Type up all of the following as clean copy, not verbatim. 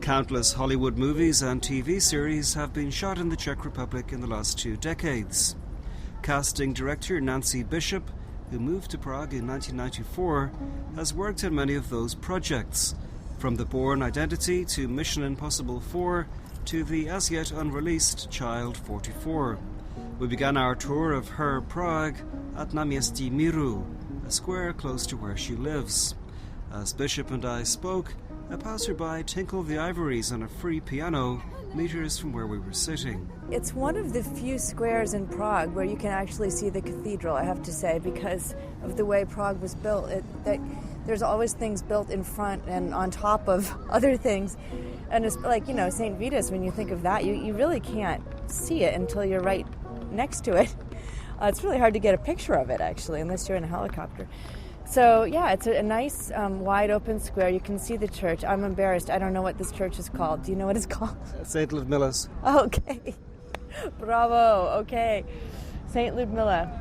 Countless Hollywood movies and TV series have been shot in the Czech Republic in the last 2 decades. Casting director Nancy Bishop, who moved to Prague in 1994, has worked on many of those projects, from the Bourne Identity to Mission Impossible 4 to the as yet unreleased Child 44. We began our tour of her Prague at Náměstí Míru, a square close to where she lives. As Bishop and I spoke, a passerby tinkled the ivories on a free piano meters from where we were sitting. It's one of the few squares in Prague where you can actually see the cathedral, I have to say, because of the way Prague was built. There's always things built in front and on top of other things. And it's like, St. Vitus, when you think of that, you really can't see it until you're right next to it. It's really hard to get a picture of it, actually, unless you're in a helicopter. So, yeah, it's a nice, wide open square. You can see the church. I'm embarrassed. I don't know what this church is called. Do you know what it's called? St. Ludmila's. Okay. Bravo. Okay. St. Ludmila.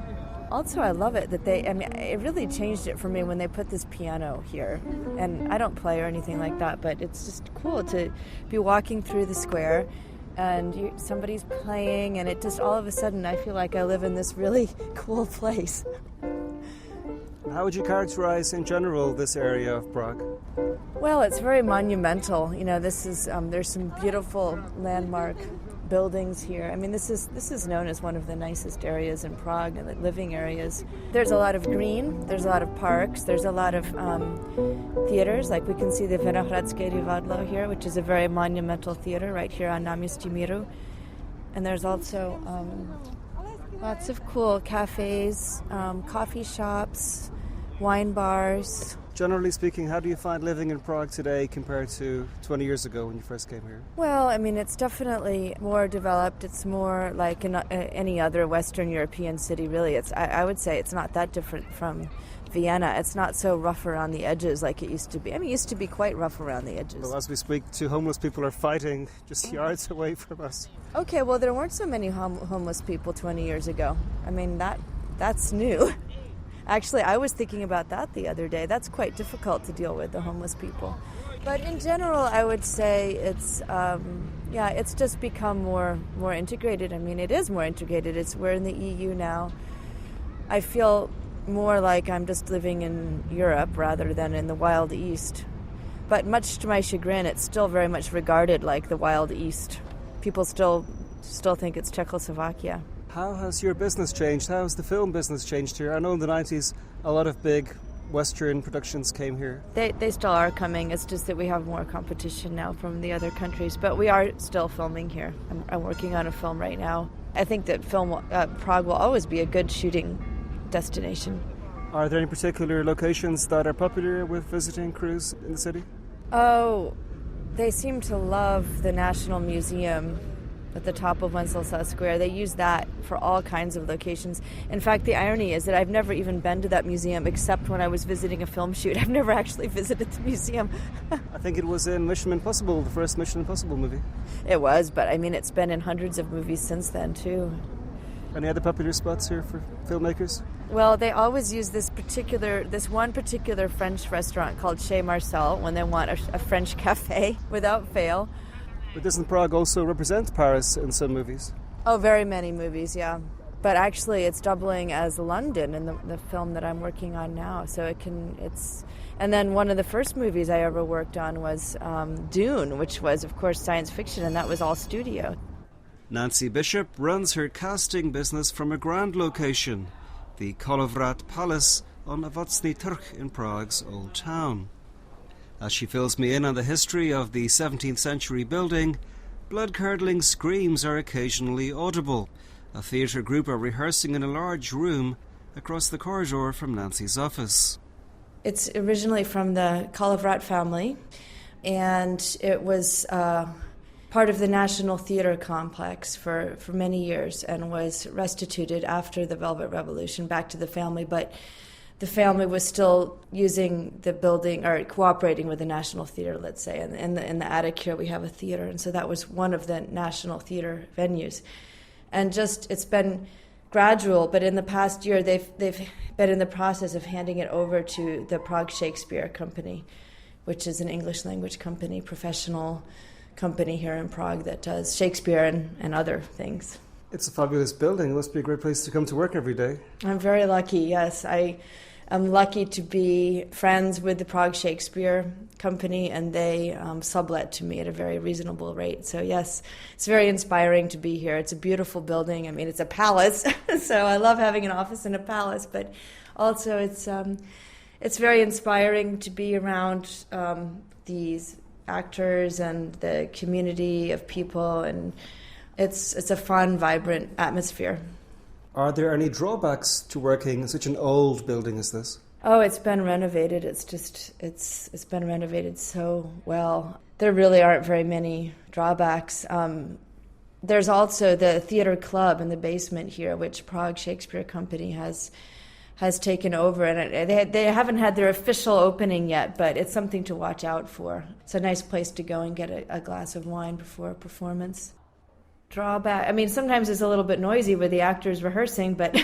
Also, I love it that it really changed it for me when they put this piano here. And I don't play or anything like that, but it's just cool to be walking through the square and somebody's playing, and it just all of a sudden I feel like I live in this really cool place. How would you characterize in general this area of Prague? Well, it's very monumental. This is there's some beautiful landmark buildings here. I mean, this is known as one of the nicest areas in Prague, and the living areas. There's a lot of green, there's a lot of parks, there's a lot of theaters. Like we can see the Vinohradské divadlo here, which is a very monumental theater right here on Náměstí Míru. And there's also lots of cool cafes, coffee shops, wine bars. Generally speaking, how do you find living in Prague today compared to 20 years ago when you first came here? Well, I mean, it's definitely more developed. It's more like any other Western European city, really. I would say it's not that different from Vienna. It's not so rough around the edges like it used to be. I mean, it used to be quite rough around the edges. Well, as we speak, 2 homeless people are fighting just yards away from us. Okay, well, there weren't so many homeless people 20 years ago. I mean, that's new. Actually, I was thinking about that the other day. That's quite difficult to deal with, the homeless people. But in general, I would say it's just become more integrated. I mean, it is more integrated. We're in the EU now. I feel more like I'm just living in Europe rather than in the Wild East. But much to my chagrin, it's still very much regarded like the Wild East. People still think it's Czechoslovakia. How has your business changed? How has the film business changed here? I know in the 90s a lot of big Western productions came here. They still are coming. It's just that we have more competition now from the other countries. But we are still filming here. I'm working on a film right now. I think that Prague will always be a good shooting destination. Are there any particular locations that are popular with visiting crews in the city? Oh, they seem to love the National Museum at the top of Wenceslas Square. They use that for all kinds of locations. In fact, the irony is that I've never even been to that museum except when I was visiting a film shoot. I've never actually visited the museum. I think it was in Mission Impossible, the first Mission Impossible movie. It was, but I mean, it's been in hundreds of movies since then, too. Any other popular spots here for filmmakers? Well, they always use this one particular French restaurant called Chez Marcel when they want a French cafe, without fail. But doesn't Prague also represent Paris in some movies? Oh, very many movies, yeah. But actually, it's doubling as London in the film that I'm working on now. So and then one of the first movies I ever worked on was Dune, which was, of course, science fiction, and that was all studio. Nancy Bishop runs her casting business from a grand location, the Kolovrat Palace on Ovocný trh in Prague's Old Town. As she fills me in on the history of the 17th century building, blood-curdling screams are occasionally audible. A theatre group are rehearsing in a large room across the corridor from Nancy's office. It's originally from the Kolovrat family, and it was part of the National Theatre complex for many years and was restituted after the Velvet Revolution back to the family, but the family was still using the building or cooperating with the National Theatre, let's say. And in the attic here we have a theatre, and so that was one of the National Theatre venues. And it's been gradual, but in the past year they've been in the process of handing it over to the Prague Shakespeare Company, which is an English language company, professional company here in Prague that does Shakespeare and other things. It's a fabulous building. It must be a great place to come to work every day. I'm very lucky, yes. I'm lucky to be friends with the Prague Shakespeare Company, and they sublet to me at a very reasonable rate. So yes, it's very inspiring to be here. It's a beautiful building. I mean, it's a palace, so I love having an office in a palace, but also it's very inspiring to be around these actors and the community of people, and it's a fun, vibrant atmosphere. Are there any drawbacks to working in such an old building as this? Oh, it's been renovated. It's been renovated so well. There really aren't very many drawbacks. There's also the theater club in the basement here, which Prague Shakespeare Company has taken over, and they haven't had their official opening yet, but it's something to watch out for. It's a nice place to go and get a glass of wine before a performance. Drawback, I mean, sometimes it's a little bit noisy with the actors rehearsing, but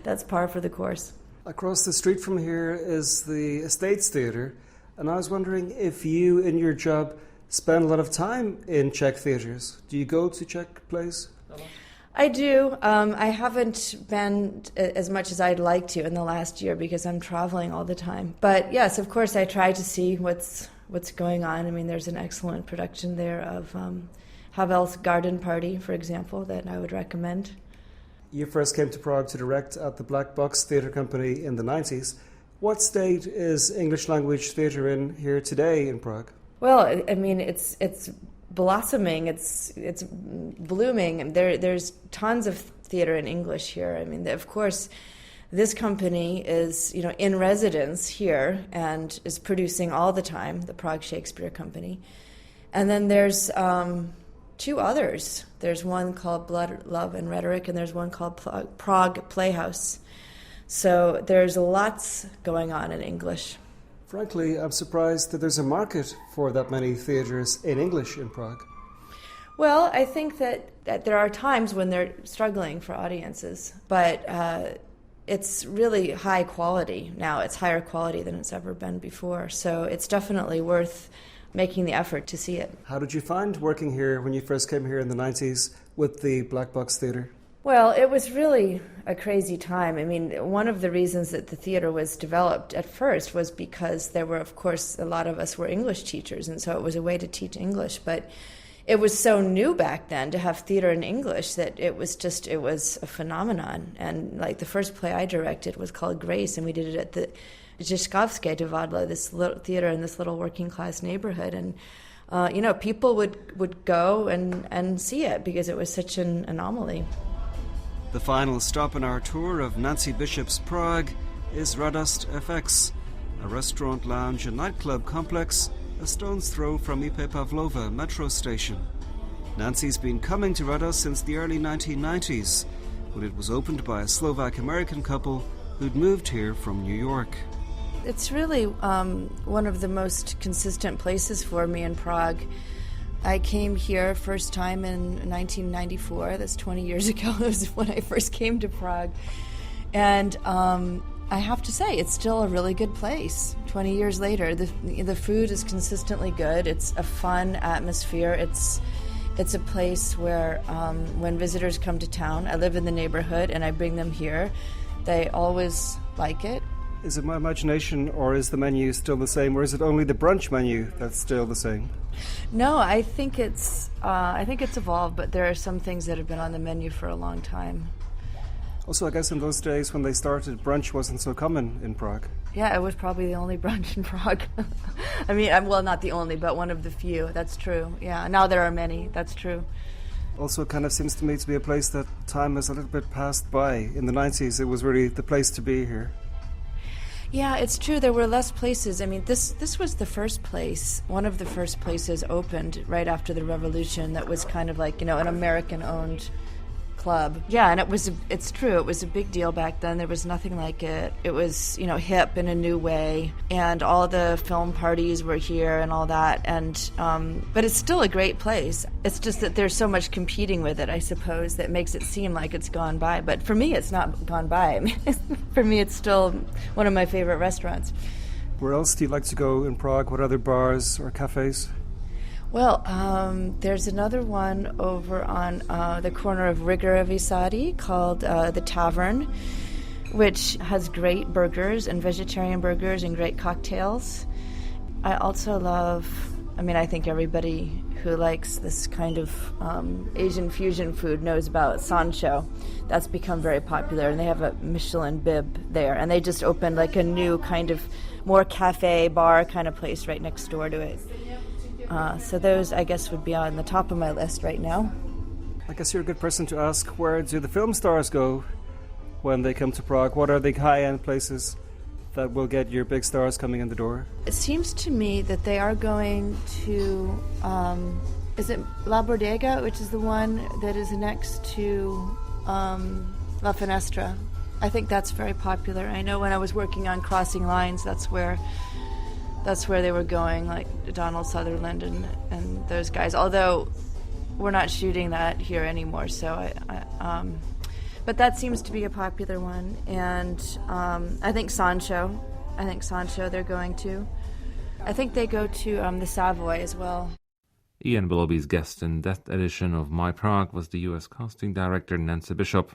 that's par for the course. Across the street from here is the Estates Theatre, and I was wondering if you, in your job, spend a lot of time in Czech theatres. Do you go to Czech plays? I do. I haven't been as much as I'd like to in the last year because I'm traveling all the time. But yes, of course, I try to see what's going on. I mean, there's an excellent production there of Havel's Garden Party, for example, that I would recommend. You first came to Prague to direct at the Black Box Theatre Company in the 90s. What state is English language theatre in here today in Prague? Well, I mean, it's blossoming, it's blooming. There's tons of theatre in English here. I mean, of course, this company is, in residence here and is producing all the time, the Prague Shakespeare Company. And then there's two others. There's one called Blood, Love, and Rhetoric, and there's one called Prague Playhouse. So there's lots going on in English. Frankly, I'm surprised that there's a market for that many theatres in English in Prague. Well, I think that there are times when they're struggling for audiences, but it's really high quality now. It's higher quality than it's ever been before. So it's definitely worth making the effort to see it. How did you find working here when you first came here in the 90s with the Black Box Theatre? Well, it was really a crazy time. I mean, one of the reasons that the theater was developed at first was because there were, of course, a lot of us were English teachers, and so it was a way to teach English. But it was so new back then to have theater in English that it was a phenomenon. And like the first play I directed was called Grace, and we did it at the Žižkovské divadlo, this little theater in this little working class neighborhood, and people would go and see it because it was such an anomaly. The final stop in our tour of Nancy Bishop's Prague is Radost FX, a restaurant, lounge and nightclub complex a stone's throw from Ipe Pavlova metro station. Nancy's been coming to Radost since the early 1990s, when it was opened by a Slovak-American couple who'd moved here from New York. It's really one of the most consistent places for me in Prague. I came here first time in 1994. That's 20 years ago. It was when I first came to Prague. And I have to say, it's still a really good place. 20 years later, the food is consistently good. It's a fun atmosphere. It's a place where when visitors come to town, I live in the neighborhood and I bring them here. They always like it. Is it my imagination, or is the menu still the same, or is it only the brunch menu that's still the same? No, I think it's evolved, but there are some things that have been on the menu for a long time. Also, I guess in those days when they started, brunch wasn't so common in Prague. Yeah, it was probably the only brunch in Prague. I mean, well, not the only, but one of the few. That's true. Yeah, now there are many. That's true. Also, it kind of seems to me to be a place that time has a little bit passed by. In the 90s, it was really the place to be here. Yeah, it's true. There were less places. I mean, this was the first place, one of the first places opened right after the revolution that was kind of like, an American-owned club. Yeah, and it's true. It was a big deal back then. There was nothing like it. It was, hip in a new way, and all the film parties were here and all that. And but it's still a great place. It's just that there's so much competing with it, I suppose, that makes it seem like it's gone by. But for me, it's not gone by. I mean, for me, it's still one of my favorite restaurants. Where else do you like to go in Prague? What other bars or cafes? Well, there's another one over on the corner of Rigor Visadi called The Tavern, which has great burgers and vegetarian burgers and great cocktails. I also love, I think everybody who likes this kind of Asian fusion food knows about Sancho. That's become very popular, and they have a Michelin bib there, and they just opened like a new kind of more cafe bar kind of place right next door to it. So those, I guess, would be on the top of my list right now. I guess you're a good person to ask, where do the film stars go when they come to Prague? What are the high-end places that will get your big stars coming in the door? It seems to me that they are going to, is it La Bodega, which is the one that is next to La Finestra? I think that's very popular. I know when I was working on Crossing Lines, that's where they were going, like Donald Sutherland and those guys. Although we're not shooting that here anymore, so but that seems to be a popular one. And I think Sancho, they're going to. I think they go to the Savoy as well. Ian Willoughby's guest in that edition of My Prague was the US casting director Nancy Bishop.